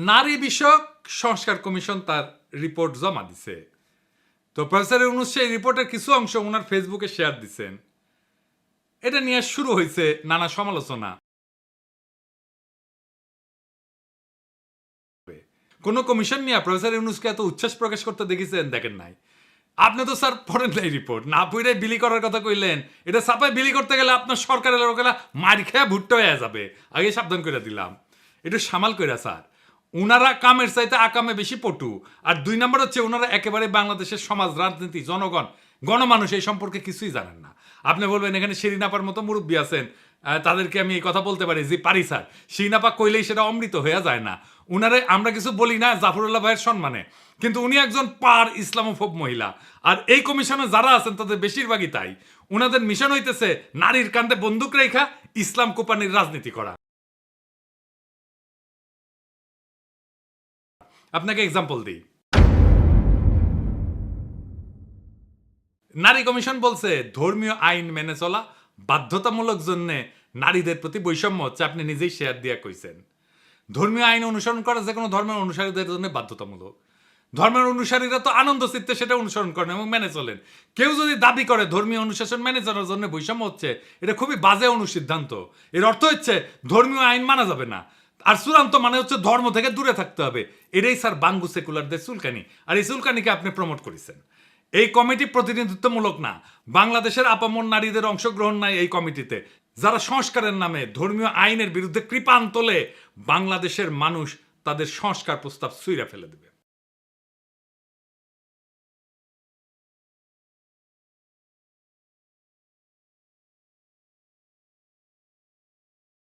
নারী বিষয়ক সংস্কার কমিশন তার রিপোর্ট জমা দিছে। তো প্রফেসর ইউনূস সেই রিপোর্টের কিছু অংশ ওনার ফেসবুকে শেয়ার দিচ্ছেন। এটা নিয়ে শুরু হয়েছে নানা সমালোচনা। কোন কমিশন নিয়ে প্রফেসর ইউনূসকে এত উচ্ছ্বাস প্রকাশ করতে দেখেছেন? দেখেন নাই। আপনি তো স্যার পড়েন নাই রিপোর্ট, না পড়ে বিলি করার কথা কইলেন। এটা ছাপায় বিলি করতে গেলে আপনার সরকারের লোকেরা মার খেয়ে ভুট্টো হয়ে যাবে, আগে সাবধান করে দিলাম। একটু সামাল কইরা স্যার। উনারা কামের চাইতে আকামে বেশি পটু। আর 2 নম্বর হচ্ছে উনারা একেবারে বাংলাদেশের সমাজ, রাজনীতি, জনগণ, গণমানুষ এই সম্পর্কে কিছুই জানেন না। আপনি বলবেন এখানে শিরিন আপার মতো মুরব্বী আছেন, তাদেরকে আমি এই কথা বলতে পারি যে পারি স্যার। শিরিন আপা কইলেই সেটা অমৃত হয়ে যায় না। উনারে আমরা কিছু বলি না জাফরুল্লাহ ভাইয়ের সম্মানে, কিন্তু উনি একজন পার ইসলামোফোব মহিলা। আর এই কমিশনে যারা আছেন তাদের বেশিরভাগই তাই। উনাদের মিশন হইতেছে নারীর কান্দে বন্দুক রেখা ইসলাম কোপানির রাজনীতি করা। আপনাকে এক্সাম্পল দিই। নারী কমিশন বলছে ধর্মীয় আইন মেনে চলা বাধ্যতামূলক জন্য নারীদের প্রতি বৈষম্য হচ্ছে। আপনি নিজেই শেয়ার দিয়া কইছেন ধর্মীয় আইন অনুসরণ করা যে কোনো ধর্মের অনুসারীদের জন্য বাধ্যতামূলক। ধর্মের অনুসারীরা তো আনন্দ চিত্তে সেটা অনুসরণ করেন এবং মেনে চলেন। কেউ যদি দাবি করে ধর্মীয় অনুশাসন মেনে চলার জন্য বৈষম্য হচ্ছে, এটা খুবই বাজে অনুসিদ্ধান্ত। এর অর্থ হচ্ছে ধর্মীয় আইন মানা যাবে না, আর চূড়ান্ত মানে হচ্ছে ধর্ম থেকে দূরে থাকতে হবে। এটাই স্যার বাঙ্গু সেকুলারদের চুলকানি, আর এই চুলকানিকে আপনি প্রমোট করেছেন। এই কমিটি প্রতিনিধিত্বমূলক না। বাংলাদেশের আপামর নারীদের অংশগ্রহণ নাই এই কমিটিতে, যারা সংস্কারের নামে ধর্মীয় আইনের বিরুদ্ধে কৃপান তোলে। বাংলাদেশের মানুষ তাদের সংস্কার প্রস্তাব ছুঁড়ে ফেলে দেবে।